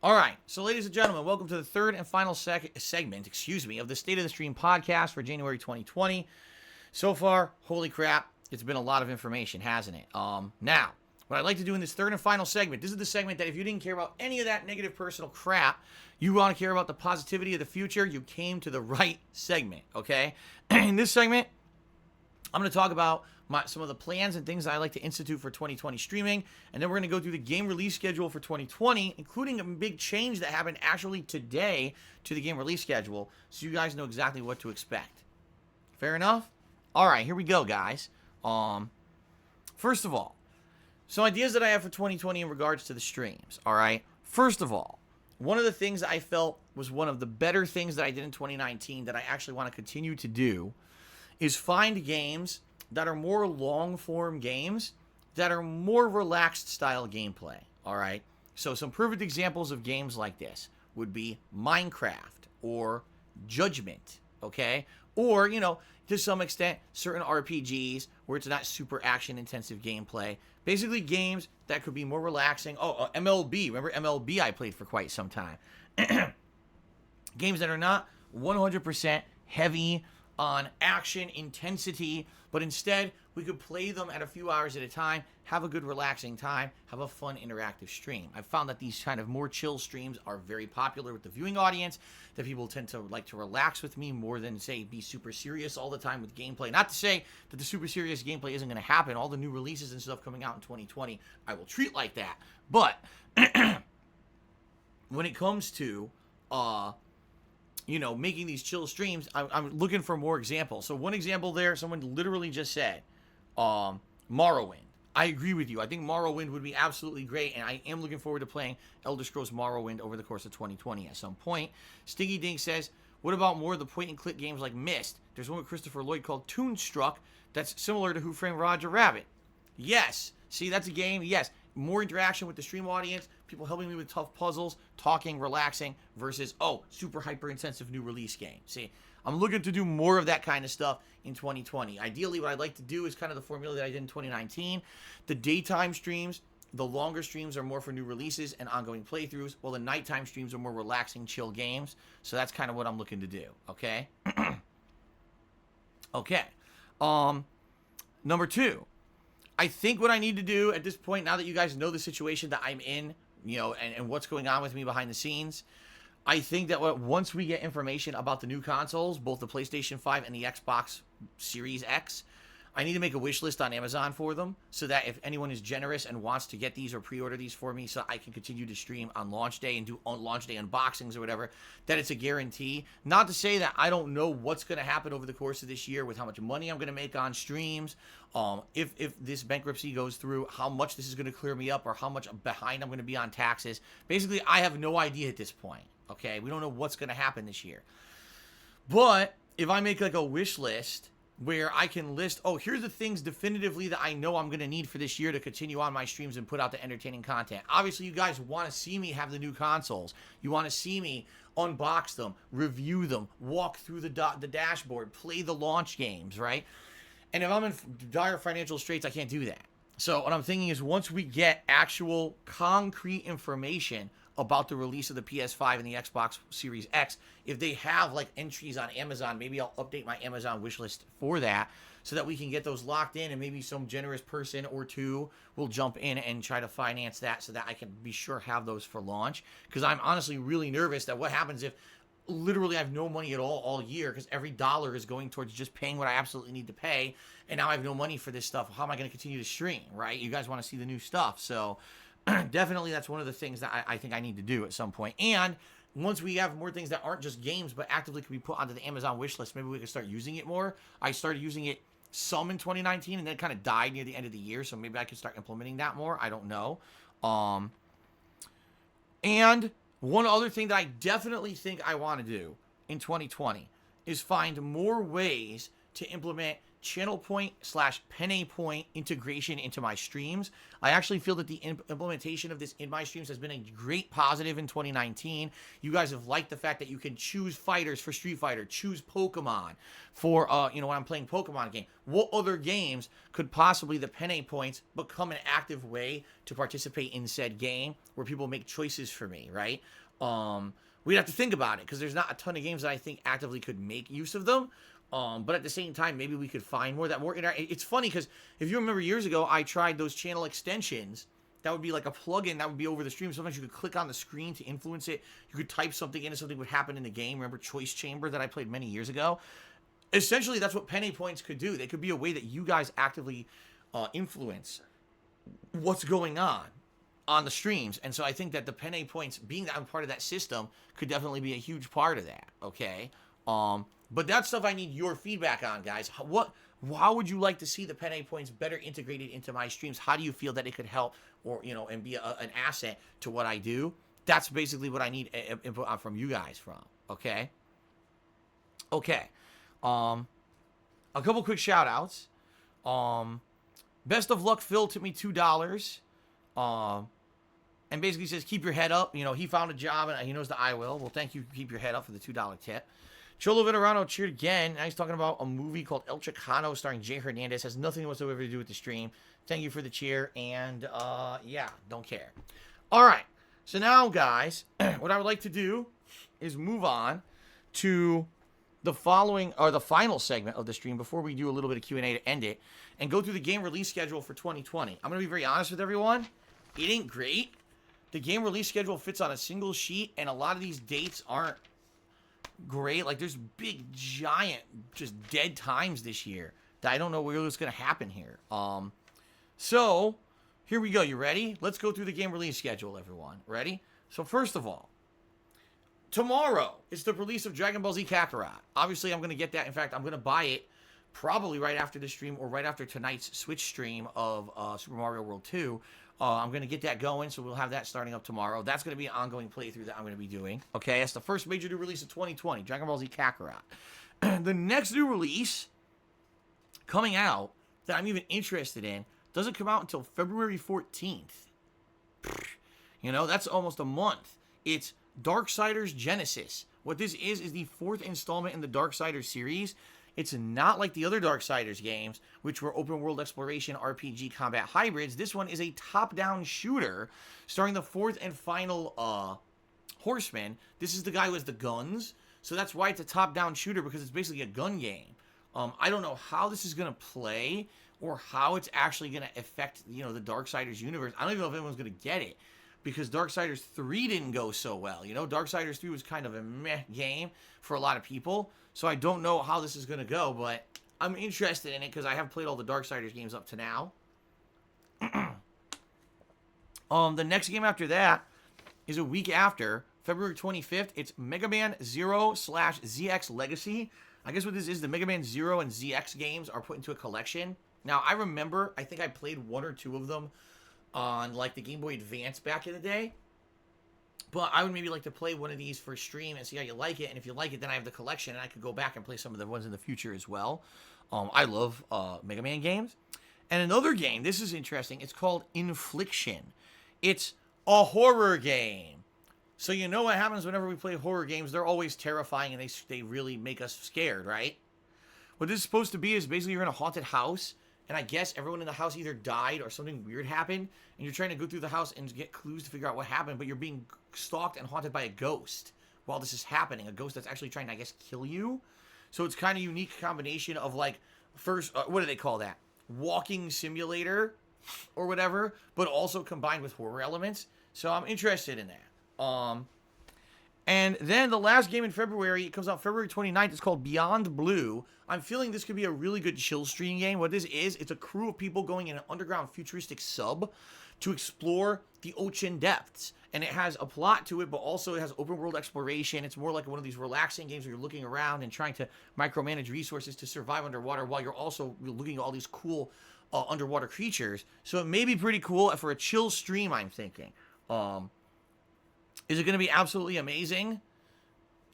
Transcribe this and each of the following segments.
All right, so ladies and gentlemen, welcome to the third and final segment, of the State of the Stream podcast for January 2020. So far, holy crap, it's been a lot of information, hasn't it? Now, what I'd like to do in this third and final segment, this is the segment that if you didn't care about any of that negative personal crap, you want to care about the positivity of the future, you came to the right segment, okay? In this segment, I'm going to talk about some of the plans and things that I like to institute for 2020 streaming, and then we're going to go through the game release schedule for 2020, including a big change that happened actually today to the game release schedule, so you guys know exactly what to expect. Fair enough? All right, here we go, guys. First of all, some ideas that I have for 2020 in regards to the streams, all right? First of all, one of the things I felt was one of the better things that I did in 2019 that I actually want to continue to do is find games that are more long-form games that are more relaxed style gameplay, all right? So some perfect examples of games like this would be Minecraft or Judgment, okay? Or, to some extent, certain RPGs where it's not super action-intensive gameplay. Basically games that could be more relaxing. MLB. Remember MLB I played for quite some time. Games that are not 100% heavy on action intensity, but instead we could play them at a few hours at a time, have a good relaxing time, have a fun interactive stream. I've found that these kind of more chill streams are very popular with the viewing audience, that people tend to like to relax with me more than, say, be super serious all the time with gameplay. Not to say that the super serious gameplay isn't going to happen. All the new releases and stuff coming out in 2020, I will treat like that. But when it comes to making these chill streams, I'm looking for more examples. So one example there, someone literally just said, Morrowind. I agree with you. I think Morrowind would be absolutely great, and I am looking forward to playing Elder Scrolls Morrowind over the course of 2020 at some point. Stingy Dink says, what about more of the point-and-click games like Myst? There's one with Christopher Lloyd called Toonstruck that's similar to Who Framed Roger Rabbit. Yes. See, that's a game. Yes. More interaction with the stream audience, people helping me with tough puzzles, talking, relaxing, versus, super hyper-intensive new release game. See, I'm looking to do more of that kind of stuff in 2020. Ideally, what I'd like to do is kind of the formula that I did in 2019. The daytime streams, the longer streams are more for new releases and ongoing playthroughs, while the nighttime streams are more relaxing, chill games. So that's kind of what I'm looking to do, okay? Okay. Number two. I think what I need to do at this point, now that you guys know the situation that I'm in, and what's going on with me behind the scenes, I think that once we get information about the new consoles, both the PlayStation 5 and the Xbox Series X, I need to make a wish list on Amazon for them so that if anyone is generous and wants to get these or pre-order these for me so I can continue to stream on launch day and do on launch day unboxings or whatever, that it's a guarantee. Not to say that I don't know what's going to happen over the course of this year with how much money I'm going to make on streams, if this bankruptcy goes through, how much this is going to clear me up or how much behind I'm going to be on taxes. Basically, I have no idea at this point, okay? We don't know what's going to happen this year. But if I make like a wish list where I can list, here's the things definitively that I know I'm going to need for this year to continue on my streams and put out the entertaining content. Obviously, you guys want to see me have the new consoles. You want to see me unbox them, review them, walk through the dashboard, play the launch games, right? And if I'm in dire financial straits, I can't do that. So what I'm thinking is once we get actual concrete information about the release of the PS5 and the Xbox Series X, if they have like entries on Amazon, maybe I'll update my Amazon wish list for that so that we can get those locked in, and maybe some generous person or two will jump in and try to finance that so that I can be sure have those for launch. Because I'm honestly really nervous that what happens if literally I have no money at all year, because every dollar is going towards just paying what I absolutely need to pay, and now I have no money for this stuff. How am I going to continue to stream, right? You guys want to see the new stuff, so definitely that's one of the things that I think I need to do at some point. And once we have more things that aren't just games but actively can be put onto the Amazon wish list, maybe we can start using it more. I started using it some in 2019 and then it kind of died near the end of the year, so maybe I can start implementing that more. I don't know. And one other thing that I definitely think I want to do in 2020 is find more ways to implement channel point / penny point integration into my streams. I actually feel that the implementation of this in my streams has been a great positive in 2019. You guys have liked the fact that you can choose fighters for Street Fighter, choose Pokemon for, when I'm playing Pokemon game. What other games could possibly the penny points become an active way to participate in said game where people make choices for me, right? We'd have to think about it because there's not a ton of games that I think actively could make use of them. But at the same time, maybe we could find more that more it's funny because if you remember years ago, I tried those channel extensions. That would be like a plugin that would be over the stream. Sometimes you could click on the screen to influence it. You could type something in and something would happen in the game. Remember Choice Chamber that I played many years ago? Essentially, that's what penny points could do. They could be a way that you guys actively influence what's going on the streams. And so I think that the penny points, being that I'm part of that system, could definitely be a huge part of that, okay? But that's stuff I need your feedback on, guys. How would you like to see the penny points better integrated into my streams? How do you feel that it could help or, and be an asset to what I do? That's basically what I need input from you guys from, okay? Okay. A couple quick shout outs. Best of luck, Phil tipped me $2. And basically says, keep your head up. He found a job and he knows that I will. Well, thank you. Keep your head up for the $2 tip. Cholo Venerano cheered again. Now he's talking about a movie called El Chicano starring Jay Hernandez. Has nothing whatsoever to do with the stream. Thank you for the cheer. And, yeah, don't care. All right. So now, guys, what I would like to do is move on to the following, or the final segment of the stream before we do a little bit of Q&A to end it, and go through the game release schedule for 2020. I'm going to be very honest with everyone. It ain't great. The game release schedule fits on a single sheet, and a lot of these dates aren't great. Like, there's big, giant, just dead times this year that I don't know what's going to happen here. So, here we go. You ready? Let's go through the game release schedule, everyone. Ready? So, first of all, tomorrow is the release of Dragon Ball Z Kakarot. Obviously, I'm going to get that. In fact, I'm going to buy it probably right after the stream or right after tonight's Switch stream of Super Mario World 2. I'm going to get that going, so we'll have that starting up tomorrow. That's going to be an ongoing playthrough that I'm going to be doing. Okay, that's the first major new release of 2020, Dragon Ball Z Kakarot. The next new release coming out that I'm even interested in doesn't come out until February 14th. That's almost a month. It's Darksiders Genesis. What this is the fourth installment in the Darksiders series. It's not like the other Darksiders games, which were open world exploration, RPG, combat hybrids. This one is a top-down shooter starring the fourth and final horseman. This is the guy who has the guns. So that's why it's a top-down shooter, because it's basically a gun game. I don't know how this is going to play or how it's actually going to affect, the Darksiders universe. I don't even know if anyone's going to get it, because Darksiders 3 didn't go so well. Darksiders 3 was kind of a meh game for a lot of people. So I don't know how this is going to go, but I'm interested in it because I have played all the Darksiders games up to now. The next game after that is a week after, February 25th. It's Mega Man 0/ZX Legacy. I guess what this is, the Mega Man 0 and ZX games are put into a collection. Now, I think I played one or two of them on, like, the Game Boy Advance back in the day. But I would maybe like to play one of these for stream and see how you like it. And if you like it, then I have the collection, and I could go back and play some of the ones in the future as well. I love Mega Man games. And another game, this is interesting. It's called Infliction. It's a horror game. So you know what happens whenever we play horror games? They're always terrifying, and they really make us scared, right? What this is supposed to be is basically you're in a haunted house, and I guess everyone in the house either died or something weird happened, and you're trying to go through the house and get clues to figure out what happened, but you're being stalked and haunted by a ghost while this is happening. A ghost that's actually trying to, I guess, kill you. So it's kind of unique combination of, like, first, what do they call that? Walking simulator or whatever, but also combined with horror elements. So I'm interested in that. And then the last game in February, it comes out February 29th. It's called Beyond Blue. I'm feeling this could be a really good chill stream game. What this is, it's a crew of people going in an underground futuristic sub to explore the ocean depths. And it has a plot to it, but also it has open world exploration. It's more like one of these relaxing games where you're looking around and trying to micromanage resources to survive underwater while you're also looking at all these cool underwater creatures. So it may be pretty cool for a chill stream, I'm thinking. Is it going to be absolutely amazing?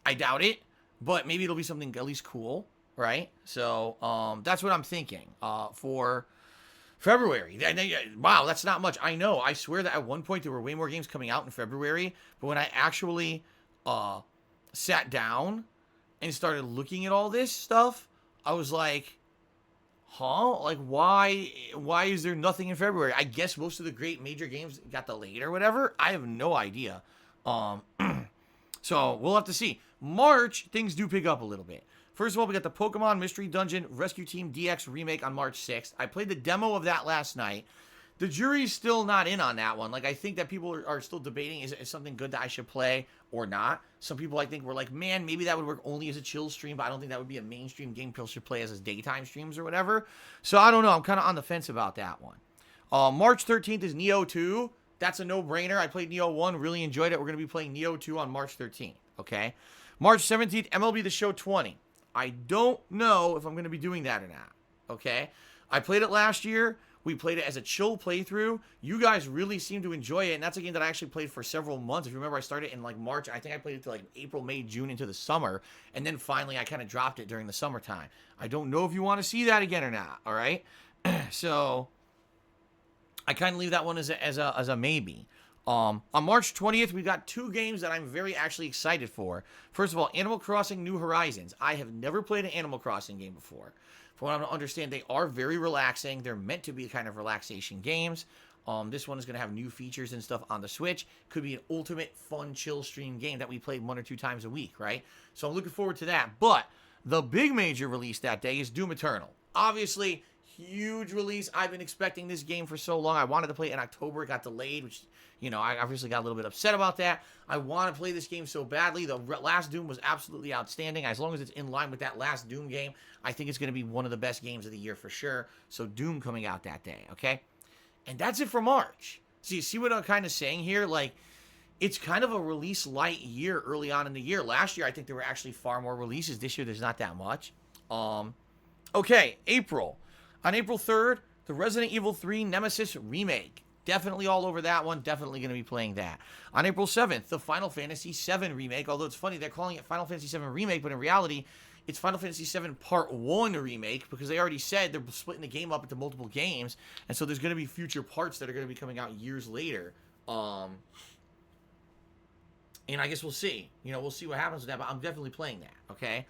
I doubt it, but maybe it'll be something at least cool. right? So that's what I'm thinking for February. Wow, that's not much. I know. I swear that at one point there were way more games coming out in February, but when I actually sat down and started looking at all this stuff, I was like, huh? Like, why is there nothing in February? I guess most of the great major games got delayed or whatever. I have no idea. Um, so we'll have to see. March, things do pick up a little bit. First of all, we got the Pokemon Mystery Dungeon Rescue Team DX remake on March 6th. I played the demo of that last night. The jury's still not in on that one. Like, I think that people are still debating, is it something good that I should play or not? Some people, I think, were like, man, maybe that would work only as a chill stream, but I don't think that would be a mainstream game people should play as daytime streams or whatever. So, I don't know. I'm kind of on the fence about that one. March 13th is Neo 2. That's a no-brainer. I played Neo 1, really enjoyed it. We're going to be playing Neo 2 on March 13th, okay? March 17th, MLB The Show 20. I don't know if I'm going to be doing that or not, okay? I played it last year. We played it as a chill playthrough. You guys really seem to enjoy it, and that's a game that I actually played for several months. If you remember, I started in like March. I think I played it to like April, May, June into the summer, and then finally I kind of dropped it during the summertime. I don't know if you want to see that again or not, all right? So I kind of leave that one as a maybe. On March 20th, we got two games that I'm very actually excited for. First of all, Animal Crossing New Horizons. I have never played an Animal Crossing game before. From what I understand, they are very relaxing. They're meant to be kind of relaxation games. This one is going to have new features and stuff on the Switch. Could be an ultimate fun chill stream game that we play 1 or 2 times a week, right? So I'm looking forward to that. But the big major release that day is Doom Eternal. Obviously, huge release. I've been expecting this game for so long. I wanted to play it in October. It got delayed, which, you know, I obviously got a little bit upset about that. I want to play this game so badly. The last Doom was absolutely outstanding. As long as it's in line with that last Doom game, I think it's going to be one of the best games of the year for sure. So Doom coming out that day, okay? And that's it for March. So you see what I'm kind of saying here? Like, it's kind of a release light year early on in the year. Last year, I think there were actually far more releases. This year, there's not that much. Okay, April. On April 3rd, the Resident Evil 3 Nemesis remake. Definitely all over that one. Definitely going to be playing that. On April 7th, the Final Fantasy VII remake. Although it's funny, they're calling it Final Fantasy VII remake, but in reality, it's Final Fantasy VII Part 1 remake, because they already said they're splitting the game up into multiple games, and so there's going to be future parts that are going to be coming out years later. And I guess we'll see. You know, we'll see what happens with that, but I'm definitely playing that, okay?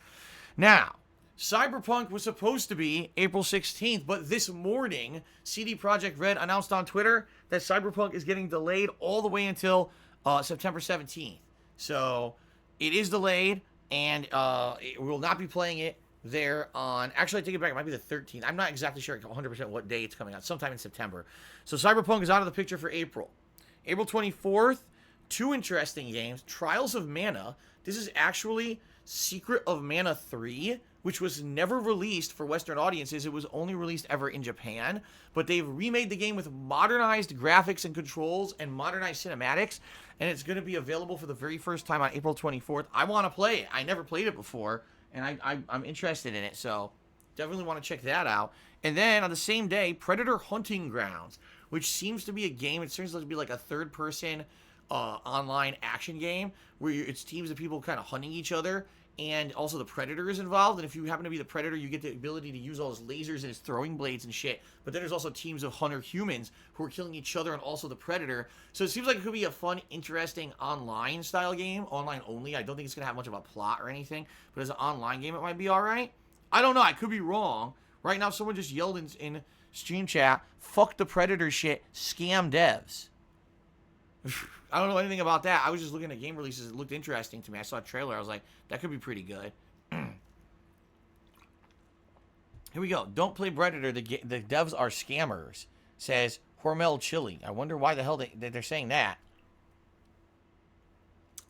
Now, Cyberpunk was supposed to be April 16th, but this morning, CD Projekt Red announced on Twitter that Cyberpunk is getting delayed all the way until September 17th. So, it is delayed, and we will not be playing it there on... Actually, I take it back. It might be the 13th. I'm not exactly sure 100% what day it's coming out. Sometime in September. So, Cyberpunk is out of the picture for April. April 24th, 2 interesting games. Trials of Mana. This is actually Secret of Mana 3, which was never released for Western audiences. It was only released ever in Japan. But they've remade the game with modernized graphics and controls and modernized cinematics. And it's going to be available for the very first time on April 24th. I want to play it. I never played it before. And I'm interested in it. So definitely want to check that out. And then on the same day, Predator Hunting Grounds, which seems to be a game. It seems to be like a third-person online action game where it's teams of people kind of hunting each other. And also the Predator is involved, and if you happen to be the Predator, you get the ability to use all his lasers and his throwing blades and shit. But then there's also teams of hunter humans who are killing each other, and also the Predator. So it seems like it could be a fun, interesting online style game, online only. I don't think it's going to have much of a plot or anything, but as an online game, it might be alright. I don't know, I could be wrong. Right now, someone just yelled in stream chat, fuck the Predator shit, scam devs. I don't know anything about that. I was just looking at game releases. It looked interesting to me. I saw a trailer. I was like, that could be pretty good. Here we go. Don't play Predator. The devs are scammers, says Hormel Chili. I wonder why the hell they're saying that.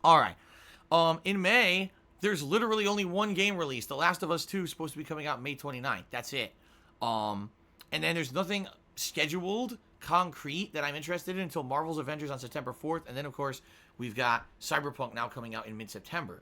All right. In May, there's literally only one game release. The Last of Us 2 is supposed to be coming out May 29th. That's it. And then there's nothing scheduled concrete that I'm interested in until Marvel's Avengers on September 4th. And then, of course, we've got Cyberpunk now coming out in mid-September.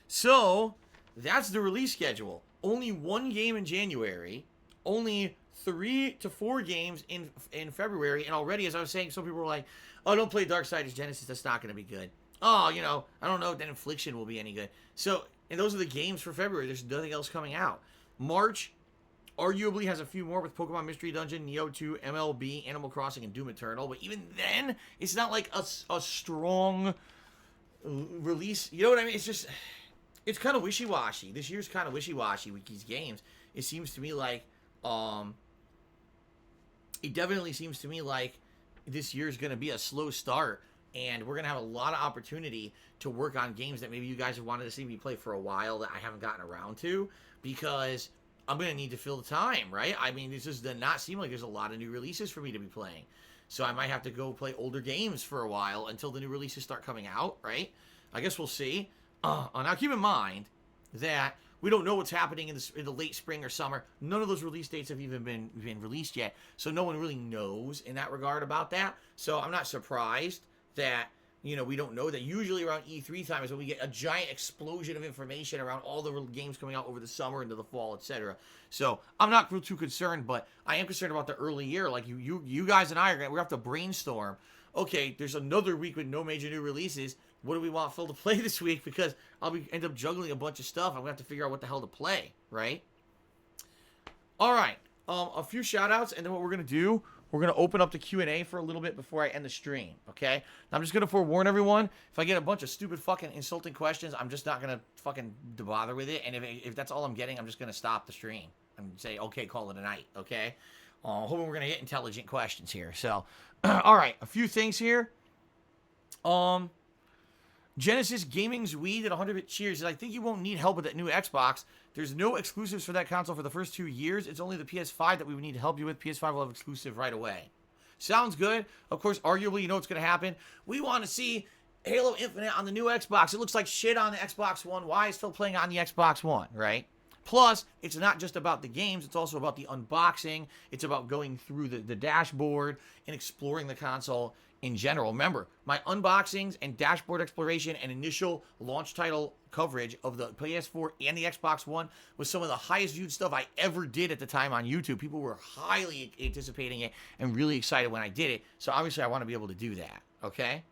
So, that's the release schedule. Only one game in January. Only 3 to 4 games in February. And already, as I was saying, some people were like, oh, don't play Darksiders Genesis. That's not going to be good. Oh, you know, I don't know if that Infliction will be any good. So, And those are the games for February. There's nothing else coming out. March arguably has a few more with Pokemon Mystery Dungeon, Neo 2, MLB, Animal Crossing, and Doom Eternal. But even then, it's not like a strong release. You know what I mean? It's just, it's kind of wishy-washy. This year's kind of wishy-washy with these games. It seems to me like, it definitely seems to me like this year's going to be a slow start. And we're going to have a lot of opportunity to work on games that maybe you guys have wanted to see me play for a while that I haven't gotten around to. Because I'm going to need to fill the time, right? I mean, this does not seem like there's a lot of new releases for me to be playing. So I might have to go play older games for a while until the new releases start coming out, right? I guess we'll see. Now, keep in mind that we don't know what's happening in the late spring or summer. None of those release dates have even been released yet. So no one really knows in that regard about that. So I'm not surprised that, you know, we don't know that. Usually around E3 time is when we get a giant explosion of information around all the games coming out over the summer into the fall, etc. So I'm not too concerned, but I am concerned about the early year. Like you guys and I are we have to brainstorm. Okay, there's another week with no major new releases. What do we want Phil to play this week? Because I'll end up juggling a bunch of stuff. I'm gonna have to figure out what the hell to play, right? All right, a few shout outs, and then what we're gonna do, we're going to open up the Q&A for a little bit before I end the stream, okay? Now, I'm just going to forewarn everyone, if I get a bunch of stupid fucking insulting questions, I'm just not going to fucking bother with it. And if that's all I'm getting, I'm just going to stop the stream and say, okay, call it a night, okay? Hoping we're going to get intelligent questions here. So, all right, a few things here. Genesis Gaming's Weed at 100-bit cheers. I think you won't need help with that new Xbox. There's no exclusives for that console for the first 2 years. It's only the PS5 that we would need to help you with. PS5 will have exclusive right away. Sounds good. Of course, arguably, you know what's going to happen. We want to see Halo Infinite on the new Xbox. It looks like shit on the Xbox One. Why is Phil playing on the Xbox One, right? Plus, it's not just about the games. It's also about the unboxing. It's about going through the dashboard and exploring the console in general. Remember, my unboxings and dashboard exploration and initial launch title coverage of the PS4 and the Xbox One was some of the highest viewed stuff I ever did at the time on YouTube. People were highly anticipating it and really excited when I did it. So obviously I want to be able to do that, okay?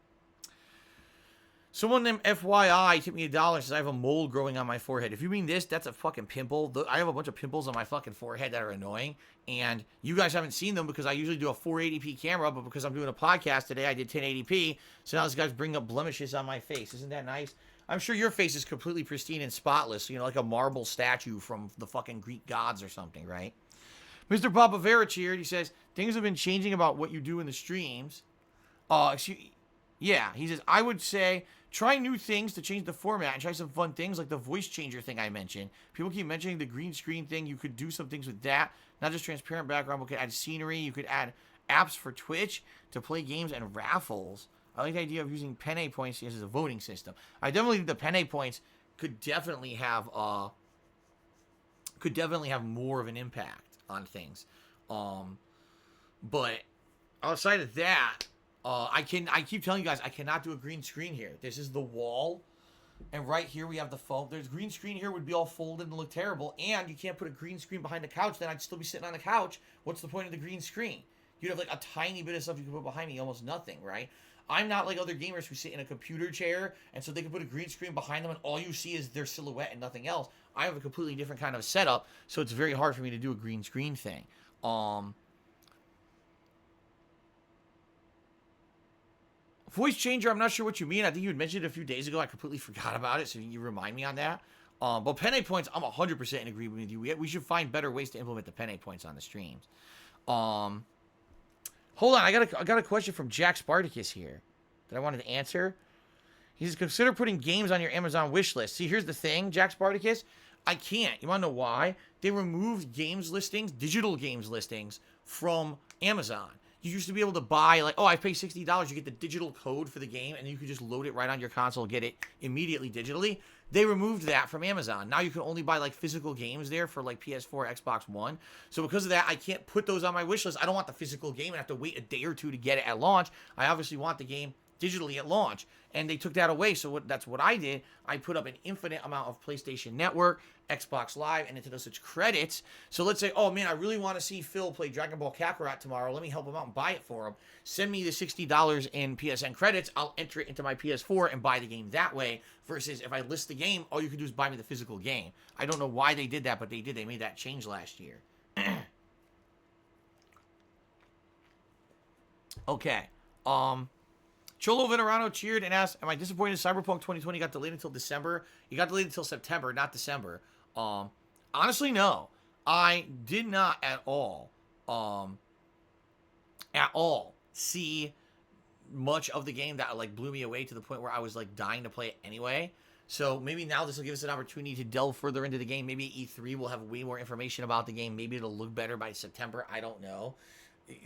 Someone named FYI tipped me $1, says I have a mole growing on my forehead. If you mean this, that's a fucking pimple. I have a bunch of pimples on my fucking forehead that are annoying. And you guys haven't seen them because I usually do a 480p camera, but because I'm doing a podcast today, I did 1080p. So now these guys bring up blemishes on my face. Isn't that nice? I'm sure your face is completely pristine and spotless, you know, like a marble statue from the fucking Greek gods or something, right? Mr. Papa Vera cheered. He says, things have been changing about what you do in the streams. Yeah, he says, I would say try new things to change the format and try some fun things like the voice changer thing I mentioned. People keep mentioning the green screen thing. You could do some things with that. Not just transparent background, but could add scenery. You could add apps for Twitch to play games and raffles. I like the idea of using penne points as a voting system. I definitely think the penne points could definitely have more of an impact on things. But outside of that, I keep telling you guys, I cannot do a green screen here. This is the wall, and right here we have the phone. There's green screen here would be all folded and look terrible, and you can't put a green screen behind the couch. Then I'd still be sitting on the couch. What's the point of the green screen? You'd have like a tiny bit of stuff you could put behind me, almost nothing, right? I'm not like other gamers who sit in a computer chair, and so they can put a green screen behind them, and all you see is their silhouette and nothing else. I have a completely different kind of setup, so it's very hard for me to do a green screen thing. Voice changer, I'm not sure what you mean. I think you had mentioned it a few days ago. I completely forgot about it, so you remind me on that. But penne points, I'm 100% in agreement with you. We should find better ways to implement the penne points on the streams. Hold on, I got a question from Jack Spartacus here that I wanted to answer. He says, consider putting games on your Amazon wish list. See, here's the thing, Jack Spartacus. I can't. You want to know why? They removed games listings, digital games listings, from Amazon. You used to be able to buy, like, oh, I pay $60, you get the digital code for the game, and you could just load it right on your console and get it immediately digitally. They removed that from Amazon. Now you can only buy, like, physical games there for, like, PS4, Xbox One. So because of that, I can't put those on my wish list. I don't want the physical game and have to wait a day or two to get it at launch. I obviously want the game digitally at launch, and they took that away. So that's what I did. I put up an infinite amount of PlayStation Network, Xbox Live, and Nintendo Switch credits. So let's say, oh man, I really want to see Phil play Dragon Ball Kakarot tomorrow. Let me help him out and buy it for him. Send me the $60 in PSN credits. I'll enter it into my PS4 and buy the game that way. Versus if I list the game, all you can do is buy me the physical game. I don't know why they did that, but they did. They made that change last year. Okay. Cholo Venerano cheered and asked, am I disappointed Cyberpunk 2020 got delayed until December? It got delayed until September, not December. Honestly, no. I did not at all see much of the game that like blew me away to the point where I was like dying to play it anyway. So maybe now this will give us an opportunity to delve further into the game. Maybe E3 will have way more information about the game. Maybe it'll look better by September. I don't know.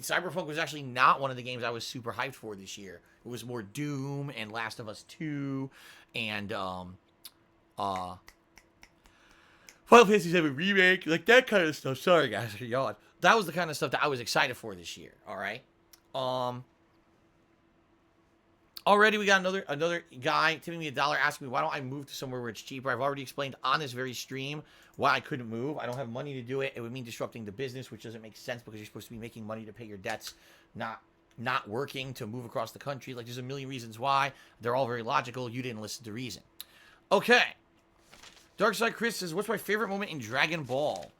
Cyberpunk was actually not one of the games I was super hyped for this year. It was more Doom and Last of Us 2 and Final Fantasy VII Remake, like that kind of stuff. Sorry guys, I yawned. That was the kind of stuff that I was excited for this year. All right. Already we got another guy tipping me $1 asking me why don't I move to somewhere where it's cheaper. I've already explained on this very stream why I couldn't move. I don't have money to do it. It would mean disrupting the business, which doesn't make sense because you're supposed to be making money to pay your debts, not working to move across the country. Like there's a million reasons why. They're all very logical. You didn't listen to reason. Okay. Darkside Chris says, what's my favorite moment in Dragon Ball?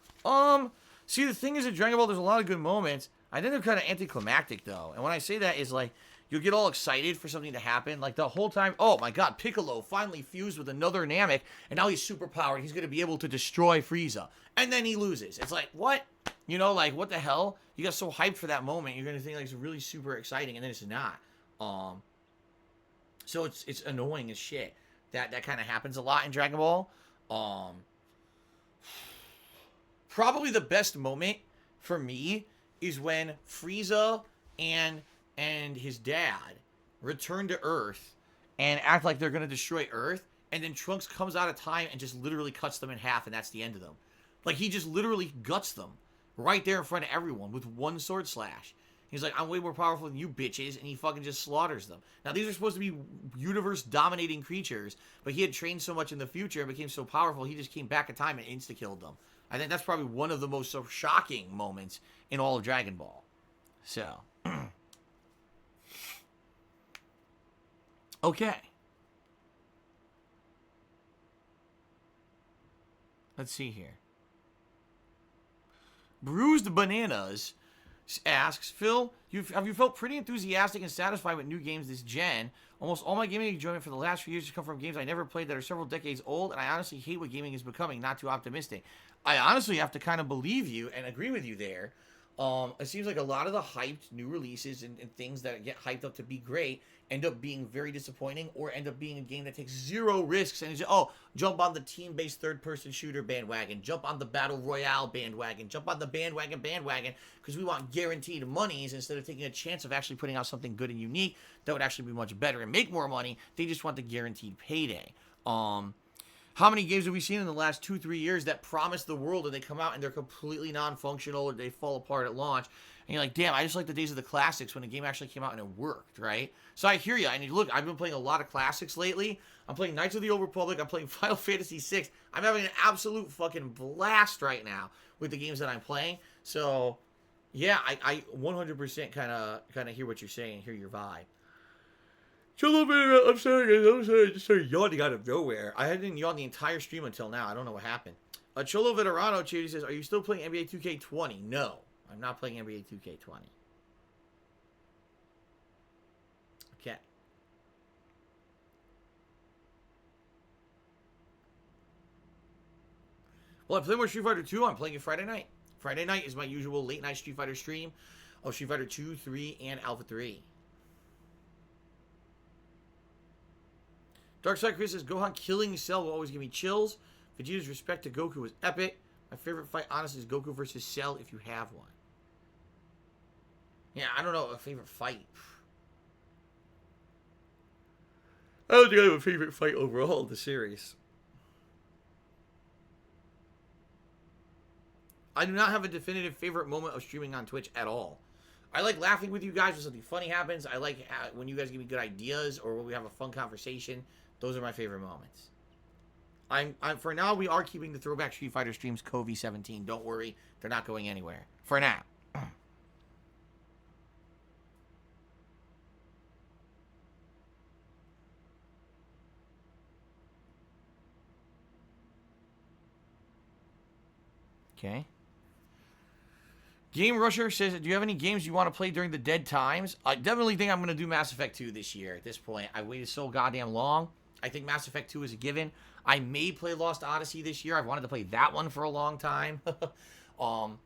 See, the thing is in Dragon Ball, there's a lot of good moments. I think they're kind of anticlimactic though. And when I say that is like, you'll get all excited for something to happen. Like the whole time, oh my god, Piccolo finally fused with another Namek, and now he's super powered. He's going to be able to destroy Frieza. And then he loses. It's like, what? You know, like, what the hell? You got so hyped for that moment. You're going to think like it's really super exciting, and then it's not. So it's annoying as shit. That kind of happens a lot in Dragon Ball. Probably the best moment for me is when Frieza and his dad return to Earth and act like they're going to destroy Earth, and then Trunks comes out of time and just literally cuts them in half, and that's the end of them. Like, he just literally guts them right there in front of everyone with one sword slash. He's like, I'm way more powerful than you bitches, and he fucking just slaughters them. Now, these are supposed to be universe-dominating creatures, but he had trained so much in the future and became so powerful, he just came back in time and insta-killed them. I think that's probably one of the most so shocking moments in all of Dragon Ball. So... Okay. Let's see here. Bruised Bananas asks, Phil, have you felt pretty enthusiastic and satisfied with new games this gen? Almost all my gaming enjoyment for the last few years has come from games I never played that are several decades old, and I honestly hate what gaming is becoming, not too optimistic. I honestly have to kind of believe you and agree with you there. It seems like a lot of the hyped new releases and things that get hyped up to be great end up being very disappointing, or end up being a game that takes zero risks and is, jump on the team-based third-person shooter bandwagon, jump on the battle royale bandwagon, jump on the bandwagon because we want guaranteed monies instead of taking a chance of actually putting out something good and unique that would actually be much better and make more money. They just want the guaranteed payday. How many games have we seen in the last 2-3 years that promise the world and they come out and they're completely non-functional or they fall apart at launch? And you're like, damn, I just like the days of the classics when a game actually came out and it worked, right? So I hear you. And look, I've been playing a lot of classics lately. I'm playing Knights of the Old Republic. I'm playing Final Fantasy VI. I'm having an absolute fucking blast right now with the games that I'm playing. So, yeah, I 100% kind of hear what you're saying, hear your vibe. I'm sorry, I just started yawning out of nowhere. I hadn't yawned the entire stream until now. I don't know what happened. Cholo Veterano Charity says, are you still playing NBA 2K20? No, I'm not playing NBA 2K20. Okay. Well, I'm playing more Street Fighter 2. I'm playing it Friday night. Friday night is my usual late night Street Fighter stream of Street Fighter 2, 3, and Alpha 3. Darkside Chris says, Gohan killing Cell will always give me chills. Vegeta's respect to Goku was epic. My favorite fight, honestly, is Goku versus Cell if you have one. Yeah, I don't know, a favorite fight. I don't think I have a favorite fight overall in the series. I do not have a definitive favorite moment of streaming on Twitch at all. I like laughing with you guys when something funny happens. I like when you guys give me good ideas or when we have a fun conversation. Those are my favorite moments. I'm for now. We are keeping the Throwback Street Fighter streams Covey 17. Don't worry, they're not going anywhere for now. Okay. Game Rusher says, do you have any games you want to play during the dead times? I definitely think I'm going to do Mass Effect 2 this year at this point. I waited so goddamn long. I think Mass Effect 2 is a given. I may play Lost Odyssey this year. I've wanted to play that one for a long time. The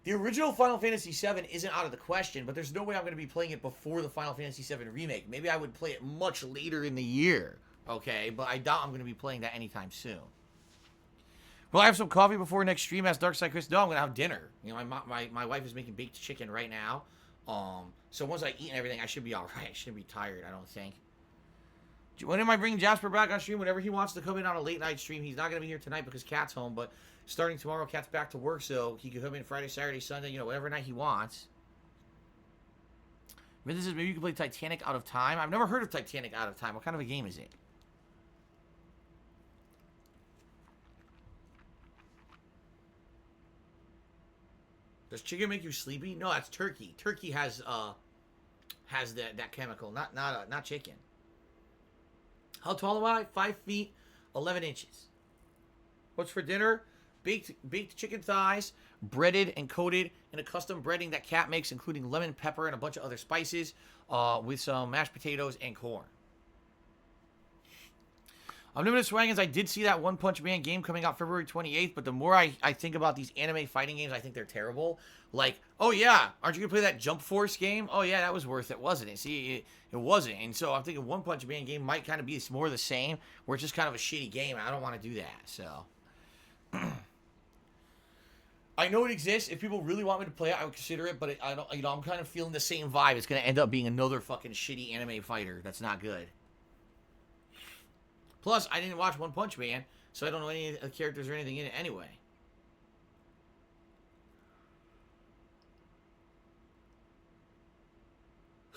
original Final Fantasy VII isn't out of the question, but there's no way I'm going to be playing it before the Final Fantasy VII Remake. Maybe I would play it much later in the year, okay? But I doubt I'm going to be playing that anytime soon. Will I have some coffee before next stream? Asked Darkside Chris. No, I'm gonna have dinner. You know, my wife is making baked chicken right now. So once I eat and everything, I should be all right. I shouldn't be tired. I don't think. When am I bringing Jasper back on stream? Whenever he wants to come in on a late night stream. He's not gonna be here tonight because Cat's home. But starting tomorrow, Cat's back to work, so he can come in Friday, Saturday, Sunday. You know, whatever night he wants. Vince says maybe you can play Titanic Out of Time. I've never heard of Titanic Out of Time. What kind of a game is it? Does chicken make you sleepy? No, that's turkey. Turkey has that chemical, not chicken. How tall am I? 5 feet, 11 inches. What's for dinner? Baked chicken thighs, breaded and coated in a custom breading that Cat makes, including lemon, pepper, and a bunch of other spices, with some mashed potatoes and corn. Unlimited Swagons, I did see that One Punch Man game coming out February 28th, but the more I think about these anime fighting games, I think they're terrible. Like, oh yeah, aren't you going to play that Jump Force game? Oh yeah, that was worth it, wasn't it? See, it wasn't. And so I'm thinking One Punch Man game might kind of be more of the same, where it's just kind of a shitty game, and I don't want to do that, so. I know it exists. If people really want me to play it, I would consider it, but I don't, you know, I'm kind of feeling the same vibe. It's going to end up being another fucking shitty anime fighter that's not good. Plus, I didn't watch One Punch Man, so I don't know any of the characters or anything in it anyway.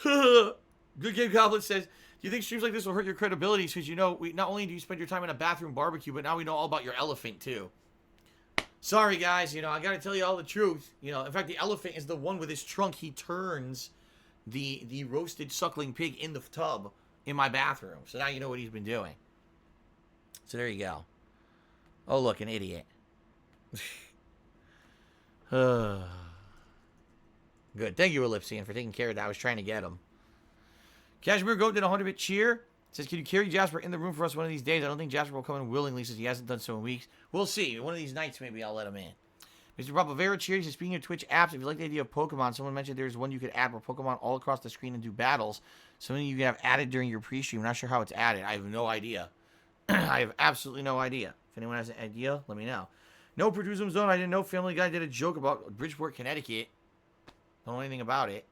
Good Game Goblet says, do you think streams like this will hurt your credibility? Because, you know, not only do you spend your time in a bathroom barbecue, but now we know all about your elephant, too. Sorry, guys. You know, I got to tell you all the truth. You know, in fact, the elephant is the one with his trunk. He turns the roasted suckling pig in the tub in my bathroom. So now you know what he's been doing. So there you go. Oh, look, an idiot. Good. Thank you, Ellipsian, for taking care of that. I was trying to get him. Cashmere Goat did a 100-bit cheer. Says, can you carry Jasper in the room for us one of these days? I don't think Jasper will come in willingly since he hasn't done so in weeks. We'll see. One of these nights, maybe I'll let him in. Mr. Propavera cheers. Says, speaking of Twitch apps, if you like the idea of Pokemon, someone mentioned there's one you could add where Pokemon all across the screen and do battles. Something you can have added during your pre-stream. I'm not sure how it's added. I have no idea. I have absolutely no idea. If anyone has an idea, let me know. No Produsum Zone. I didn't know Family Guy did a joke about Bridgeport, Connecticut. Don't know anything about it.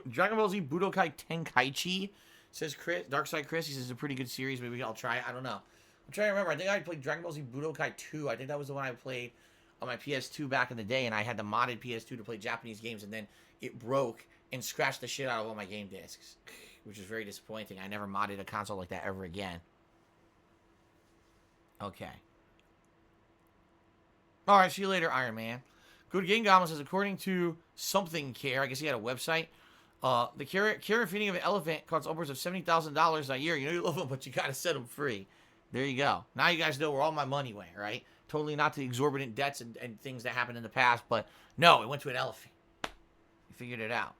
Dragon Ball Z Budokai Tenkaichi, says Chris. Darkside Chris, he says it's a pretty good series. Maybe I'll try it. I don't know. I'm trying to remember. I think I played Dragon Ball Z Budokai 2. I think that was the one I played on my PS2 back in the day, and I had the modded PS2 to play Japanese games, and then it broke and scratched the shit out of all my game discs, which is very disappointing. I never modded a console like that ever again. Okay. All right, see you later, Iron Man. Good Game Goblin says, according to Something Care, I guess he had a website, the care and feeding of an elephant costs upwards of $70,000 a year. You know you love them, but you got to set them free. There you go. Now you guys know where all my money went, right? Totally not the exorbitant debts and things that happened in the past, but no, it went to an elephant. You figured it out.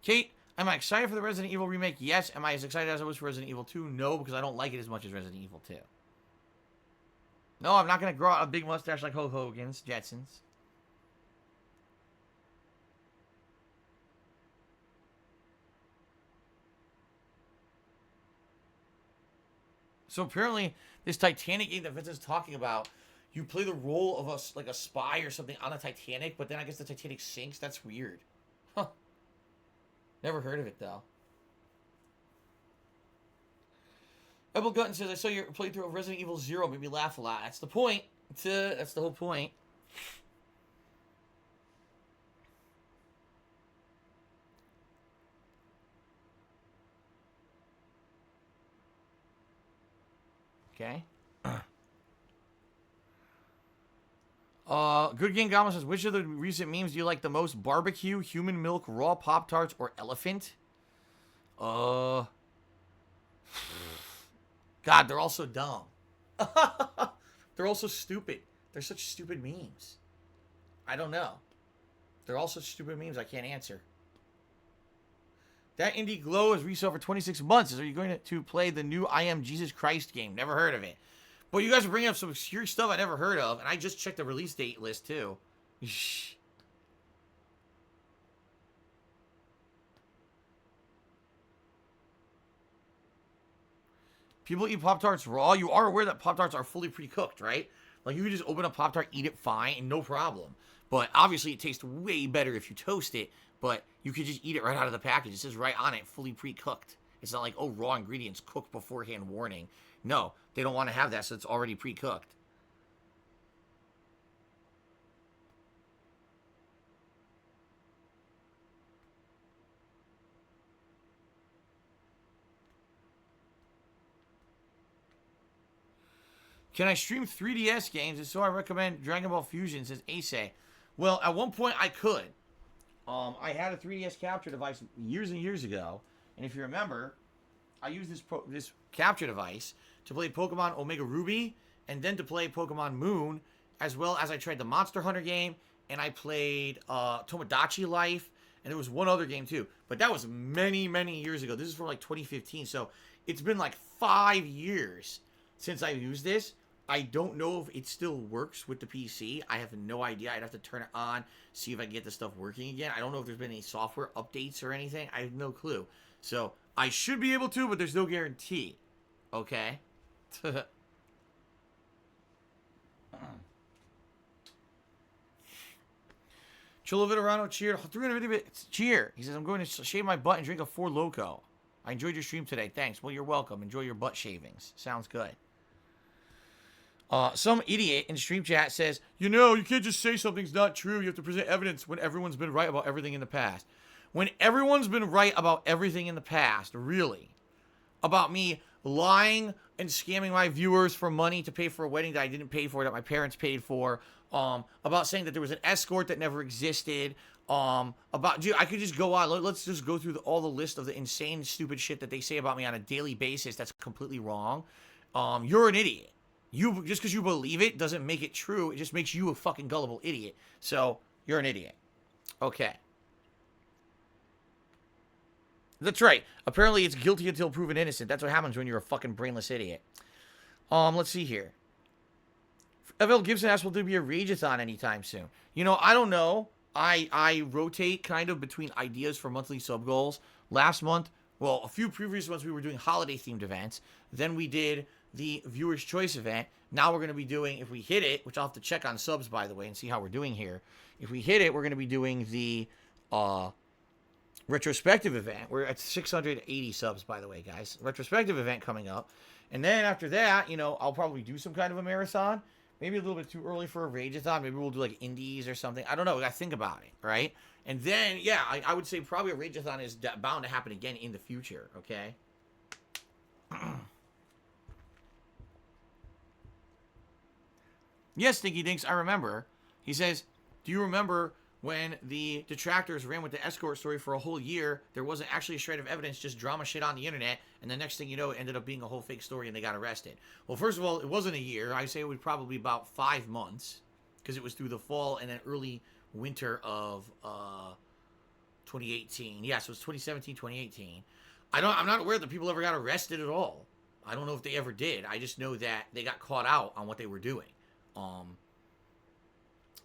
Kate, am I excited for the Resident Evil remake? Yes. Am I as excited as I was for Resident Evil 2? No, because I don't like it as much as Resident Evil 2. No, I'm not going to grow out a big mustache like Hulk Hogan's Jetsons. So apparently, this Titanic game that Vincent's talking about, you play the role of a spy or something on a Titanic, but then I guess the Titanic sinks. That's weird. Huh. Never heard of it, though. Apple Gutton says, I saw your playthrough of Resident Evil 0. Made me laugh a lot. That's the point. That's the whole point. Okay. Good Game Goblin says, which of the recent memes do you like the most? Barbecue, human milk, raw Pop Tarts, or elephant? God, they're all so dumb. They're all so stupid. They're such stupid memes. I don't know. They're all such stupid memes I can't answer. That Indie Glow is resale for 26 months. Are you going to play the new I Am Jesus Christ game? Never heard of it. But you guys are bringing up some obscure stuff I never heard of, and I just checked the release date list, too. People eat Pop-Tarts raw. You are aware that Pop-Tarts are fully pre-cooked, right? Like, you can just open a Pop-Tart, eat it fine, and no problem. But obviously, it tastes way better if you toast it, but you could just eat it right out of the package. It says right on it, fully pre-cooked. It's not like, oh, raw ingredients cooked beforehand warning. No, they don't want to have that, so it's already pre-cooked. Can I stream 3DS games? And so I recommend Dragon Ball Fusion, says Ace. Well, at one point I could. I had a 3DS capture device years and years ago, and if you remember, I used this capture device to play Pokemon Omega Ruby, and then to play Pokemon Moon, as well as I tried the Monster Hunter game, and I played Tomodachi Life, and there was one other game too. But that was many, many years ago. This is from like 2015, so it's been like 5 years since I used this. I don't know if it still works with the PC. I have no idea. I'd have to turn it on, see if I can get the stuff working again. I don't know if there's been any software updates or anything. I have no clue. So I should be able to, but there's no guarantee. Okay? Cholo Vitorano cheered 350 bits. Cheer. He says, I'm going to shave my butt and drink a Four Loko. I enjoyed your stream today. Thanks. Well, you're welcome. Enjoy your butt shavings. Sounds good. Some idiot in stream chat says, you can't just say something's not true. You have to present evidence when everyone's been right about everything in the past. When everyone's been right about everything in the past, really, about me lying and scamming my viewers for money to pay for a wedding that I didn't pay for, that my parents paid for, about saying that there was an escort that never existed, dude, I could just go on. Let's just go through all the list of the insane, stupid shit that they say about me on a daily basis that's completely wrong. You're an idiot. Just because you believe it doesn't make it true. It just makes you a fucking gullible idiot. So, you're an idiot. Okay. That's right. Apparently, it's guilty until proven innocent. That's what happens when you're a fucking brainless idiot. Let's see here. FL Gibson asked, will there be a Rageathon anytime soon? I don't know. I rotate kind of between ideas for monthly sub goals. Last month, a few previous months, we were doing holiday-themed events. Then we did the Viewer's Choice event. Now we're going to be doing, if we hit it, which I'll have to check on subs, by the way, and see how we're doing here. If we hit it, we're going to be doing the retrospective event. We're at 680 subs, by the way, guys. Retrospective event coming up. And then after that, I'll probably do some kind of a marathon. Maybe a little bit too early for a Rageathon. Maybe we'll do like indies or something. I don't know. I gotta think about it, right? And then, yeah, I would say probably a Rageathon is bound to happen again in the future, okay? Yes, Stinky Dinks, I remember. He says, do you remember when the detractors ran with the escort story for a whole year? There wasn't actually a shred of evidence, just drama shit on the internet, and the next thing you know, it ended up being a whole fake story and they got arrested. Well, first of all, it wasn't a year. I'd say it was probably about 5 months, because it was through the fall and then early winter of 2018. Yeah, so it was 2017, 2018. I'm not aware that people ever got arrested at all. I don't know if they ever did. I just know that they got caught out on what they were doing.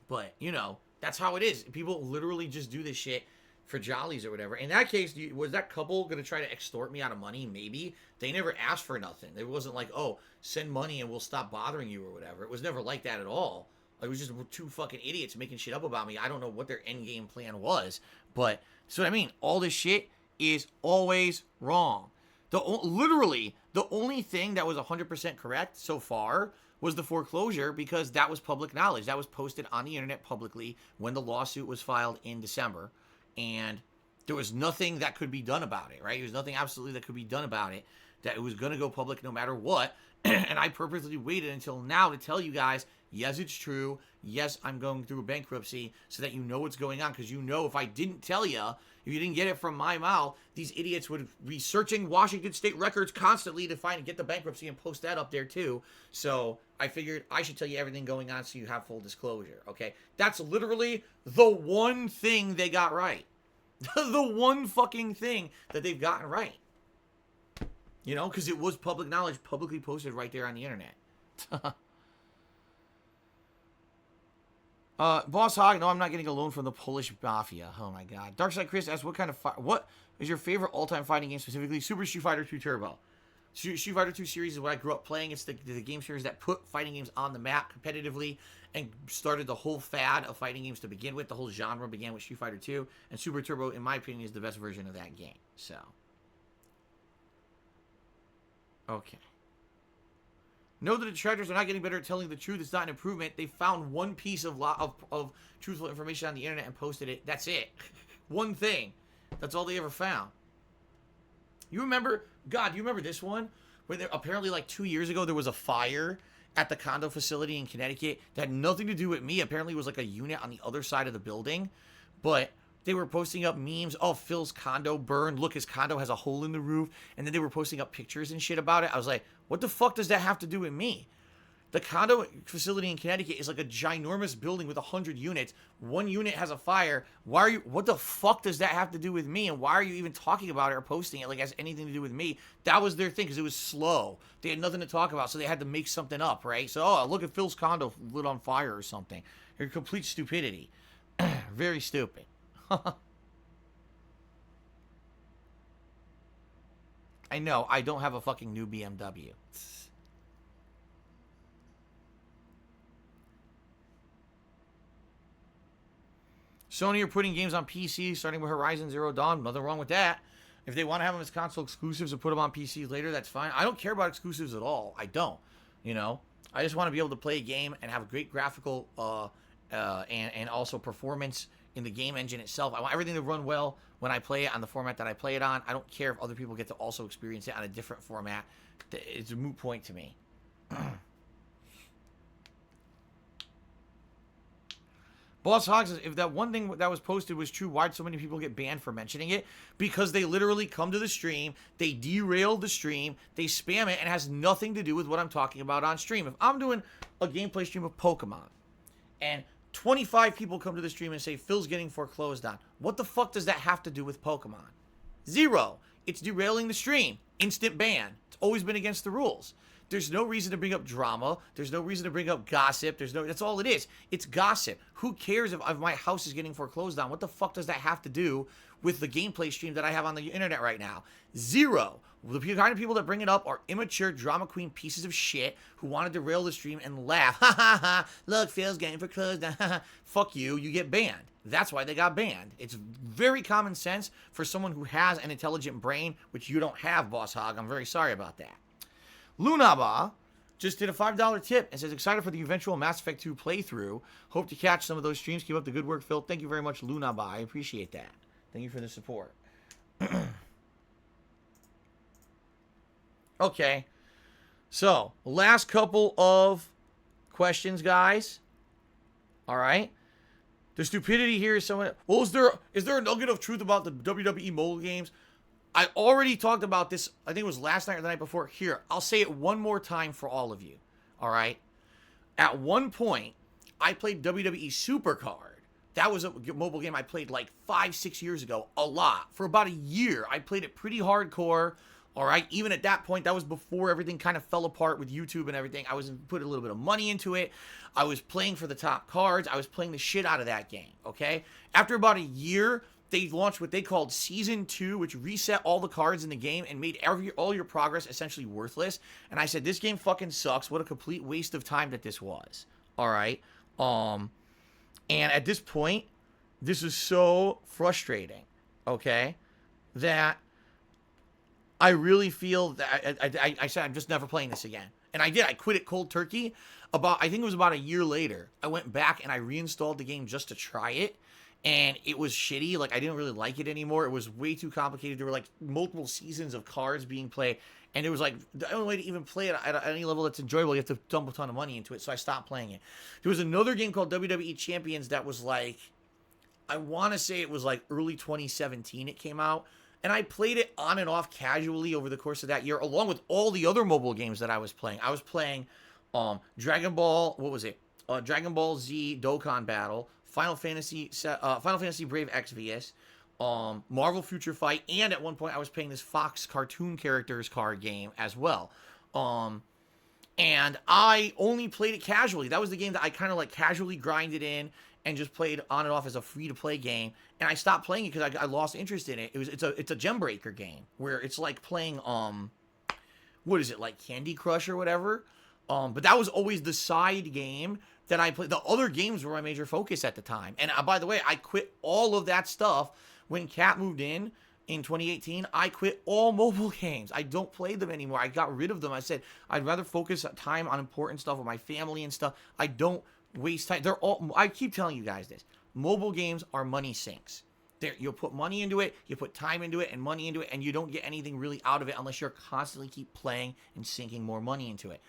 But, that's how it is. People literally just do this shit for jollies or whatever. In that case, was that couple going to try to extort me out of money? Maybe. They never asked for nothing. It wasn't like, oh, send money and we'll stop bothering you or whatever. It was never like that at all. It was just two fucking idiots making shit up about me. I don't know what their end game plan was. But, that's what I mean. All this shit is always wrong. Literally, the only thing that was 100% correct so far was the foreclosure because that was public knowledge. That was posted on the internet publicly when the lawsuit was filed in December. And there was nothing that could be done about it, right? There was nothing absolutely that could be done about it, that it was going to go public no matter what. And I purposely waited until now to tell you guys, yes, it's true. Yes, I'm going through a bankruptcy, so that you know what's going on. Because you know, if I didn't tell you, if you didn't get it from my mouth, these idiots would be searching Washington state records constantly to find and get the bankruptcy and post that up there too. So I figured I should tell you everything going on so you have full disclosure, okay? That's literally the one thing they got right. The one fucking thing that they've gotten right. You know, because it was public knowledge, publicly posted right there on the internet. Boss Hog, no, I'm not getting a loan from the Polish Mafia. Oh my god. Darkside Chris asks, what is your favorite all-time fighting game, specifically Super Street Fighter 2 Turbo? Street Fighter 2 series is what I grew up playing. It's the game series that put fighting games on the map competitively and started the whole fad of fighting games to begin with. The whole genre began with Street Fighter 2, and Super Turbo, in my opinion, is the best version of that game. So, okay. Know that the detractors are not getting better at telling the truth. It's not an improvement. They found one piece of truthful information on the internet and posted it. That's it. One thing. That's all they ever found. You remember, God, you remember this one? Where there, apparently like 2 years ago, there was a fire at the condo facility in Connecticut that had nothing to do with me. Apparently it was like a unit on the other side of the building. But they were posting up memes. Oh, Phil's condo burned. Look, his condo has a hole in the roof. And then they were posting up pictures and shit about it. I was like, what the fuck does that have to do with me? The condo facility in Connecticut is like a ginormous building with 100 units. One unit has a fire. What the fuck does that have to do with me? And why are you even talking about it or posting it like it has anything to do with me? That was their thing because it was slow. They had nothing to talk about, so they had to make something up, right? So, oh, look at Phil's condo lit on fire or something. You're complete stupidity. Very stupid. I know, I don't have a fucking new BMW. Sony are putting games on PC, starting with Horizon Zero Dawn. Nothing wrong with that. If they want to have them as console exclusives and put them on PC later, that's fine. I don't care about exclusives at all. I don't. You know, I just want to be able to play a game and have a great graphical and also performance in the game engine itself. I want everything to run well when I play it on the format that I play it on. I don't care if other people get to also experience it on a different format. It's a moot point to me. Boss Hog says, if that one thing that was posted was true, why'd so many people get banned for mentioning it? Because they literally come to the stream, they derail the stream, they spam it, and it has nothing to do with what I'm talking about on stream. If I'm doing a gameplay stream of Pokemon, and 25 people come to the stream and say, Phil's getting foreclosed on, what the fuck does that have to do with Pokemon? Zero. It's derailing the stream. Instant ban. It's always been against the rules. There's no reason to bring up drama. There's no reason to bring up gossip. That's all it is. It's gossip. Who cares if my house is getting foreclosed on? What the fuck does that have to do with the gameplay stream that I have on the internet right now? Zero. The kind of people that bring it up are immature drama queen pieces of shit who want to derail the stream and laugh. Ha ha ha. Look, Phil's getting foreclosed on. Fuck you. You get banned. That's why they got banned. It's very common sense for someone who has an intelligent brain, which you don't have, Boss Hog. I'm very sorry about that. Lunaba just did a $5 tip and says, excited for the eventual Mass Effect 2 playthrough. Hope to catch some of those streams. Keep up the good work, Phil. Thank you very much, Lunaba. I appreciate that. Thank you for the support. Okay. So, last couple of questions, guys. All right. The stupidity here is someone... Well, is there a nugget of truth about the WWE mobile games? I already talked about this, I think it was last night or the night before. Here, I'll say it one more time for all of you. All right? At one point, I played WWE Supercard. That was a mobile game I played like 5-6 years ago. A lot. For about a year. I played it pretty hardcore. All right? Even at that point, that was before everything kind of fell apart with YouTube and everything. I was put a little bit of money into it. I was playing for the top cards. I was playing the shit out of that game. Okay? After about a year... They launched what they called Season 2, which reset all the cards in the game and made all your progress essentially worthless. And I said, this game fucking sucks. What a complete waste of time that this was. All right. And at this point, this is so frustrating, okay, that I really feel that I said I'm just never playing this again. And I did. I quit it cold turkey. I think it was about a year later. I went back and I reinstalled the game just to try it. And it was shitty. Like, I didn't really like it anymore. It was way too complicated. There were, like, multiple seasons of cards being played. And it was, like, the only way to even play it at any level that's enjoyable, you have to dump a ton of money into it. So I stopped playing it. There was another game called WWE Champions that was, like, I want to say it was, like, early 2017 it came out. And I played it on and off casually over the course of that year, along with all the other mobile games that I was playing. I was playing Dragon Ball Z Dokkan Battle, Final Fantasy Brave Exvius, Marvel Future Fight, and at one point I was playing this Fox cartoon characters card game as well. And I only played it casually. That was the game that I kind of like casually grinded in and just played on and off as a free-to-play game. And I stopped playing it because I lost interest in it. It's a gem breaker game where it's like playing what is it, like Candy Crush or whatever. But that was always the side game that I played. The other games were my major focus at the time. And by the way, I quit all of that stuff when Kat moved in 2018. I quit all mobile games. I don't play them anymore. I got rid of them. I said I'd rather focus time on important stuff with my family and stuff. I don't waste time. I keep telling you guys this. Mobile games are money sinks. You'll put money into it, you put time into it and money into it, and you don't get anything really out of it unless you're constantly keep playing and sinking more money into it.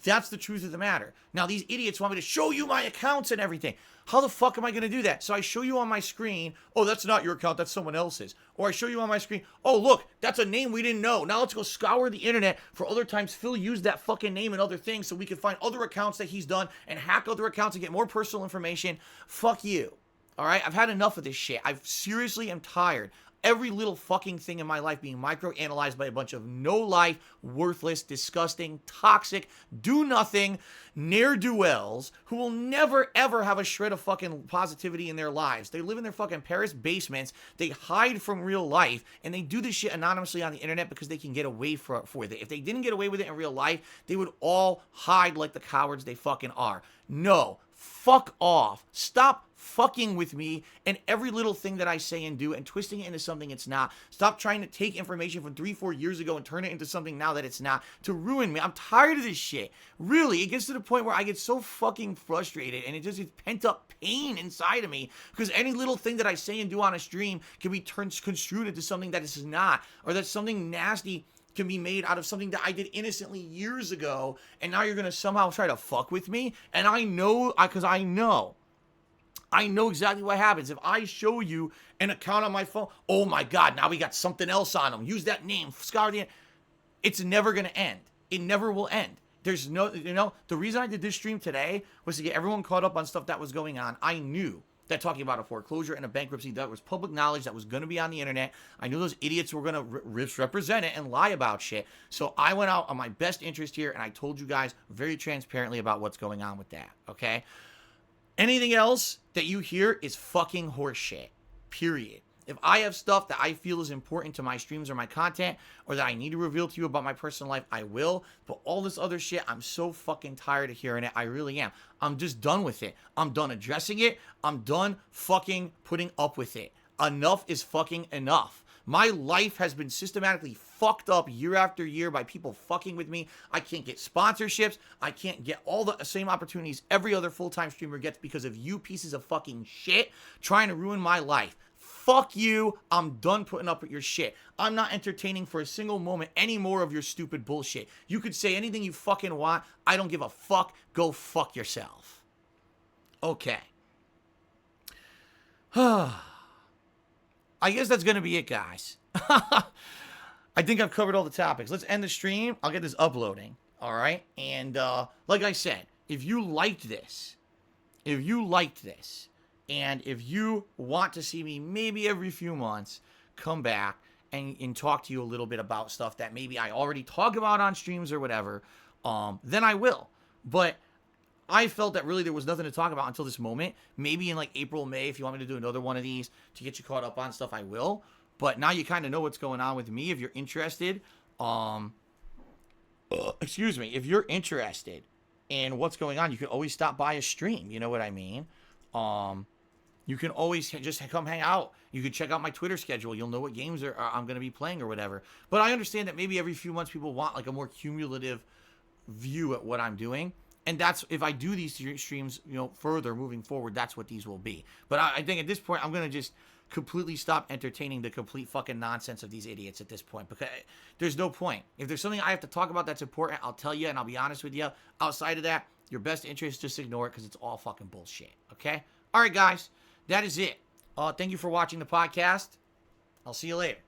That's the truth of the matter. Now, these idiots want me to show you my accounts and everything. How the fuck am I going to do that? So I show you on my screen, oh, that's not your account, that's someone else's. Or I show you on my screen, oh, look, that's a name we didn't know. Now let's go scour the internet for other times Phil used that fucking name and other things so we can find other accounts that he's done and hack other accounts and get more personal information. Fuck you. All right? I've had enough of this shit. I seriously am tired. Every little fucking thing in my life being microanalyzed by a bunch of no-life, worthless, disgusting, toxic, do-nothing ne'er-do-wells who will never, ever have a shred of fucking positivity in their lives. They live in their fucking Paris basements, they hide from real life, and they do this shit anonymously on the internet because they can get away with it. If they didn't get away with it in real life, they would all hide like the cowards they fucking are. No. Fuck off. Stop fucking with me and every little thing that I say and do and twisting it into something it's not. Stop trying to take information from 3-4 years ago and turn it into something now that it's not to ruin me. I'm tired of this shit. Really, it gets to the point where I get so fucking frustrated and it just is pent up pain inside of me because any little thing that I say and do on a stream can be construed into something that it's not, or that something nasty can be made out of something that I did innocently years ago, and now you're going to somehow try to fuck with me? And I know, because I know exactly what happens. If I show you an account on my phone, oh my God, now we got something else on them. Use that name, scour the end. It's never going to end. It never will end. There's no, the reason I did this stream today was to get everyone caught up on stuff that was going on. I knew that talking about a foreclosure and a bankruptcy, that was public knowledge that was going to be on the internet. I knew those idiots were going to misrepresent it and lie about shit. So I went out on my best interest here and I told you guys very transparently about what's going on with that, okay? Anything else that you hear is fucking horseshit, period. If I have stuff that I feel is important to my streams or my content, or that I need to reveal to you about my personal life, I will. But all this other shit, I'm so fucking tired of hearing it. I really am. I'm just done with it. I'm done addressing it. I'm done fucking putting up with it. Enough is fucking enough. My life has been systematically fucked up year after year by people fucking with me. I can't get sponsorships. I can't get all the same opportunities every other full-time streamer gets because of you pieces of fucking shit trying to ruin my life. Fuck you. I'm done putting up with your shit. I'm not entertaining for a single moment any more of your stupid bullshit. You could say anything you fucking want. I don't give a fuck. Go fuck yourself. Okay. I guess that's going to be it, guys. I think I've covered all the topics. Let's end the stream. I'll get this uploading. All right? And like I said, if you liked this, and if you want to see me maybe every few months come back and talk to you a little bit about stuff that maybe I already talk about on streams or whatever, then I will. But I felt that really there was nothing to talk about until this moment. Maybe in like April, May, if you want me to do another one of these to get you caught up on stuff, I will. But now you kind of know what's going on with me. If you're interested, if you're interested in what's going on, you can always stop by a stream. You know what I mean? You can always just come hang out. You can check out my Twitter schedule. You'll know what games I'm going to be playing or whatever. But I understand that maybe every few months people want like a more cumulative view at what I'm doing. And that's, if I do these streams, further moving forward, that's what these will be. But I think at this point, I'm going to just completely stop entertaining the complete fucking nonsense of these idiots at this point, because there's no point. If there's something I have to talk about that's important, I'll tell you, and I'll be honest with you. Outside of that, your best interest, just ignore it, because it's all fucking bullshit. Okay? All right, guys. That is it. Thank you for watching the podcast. I'll see you later.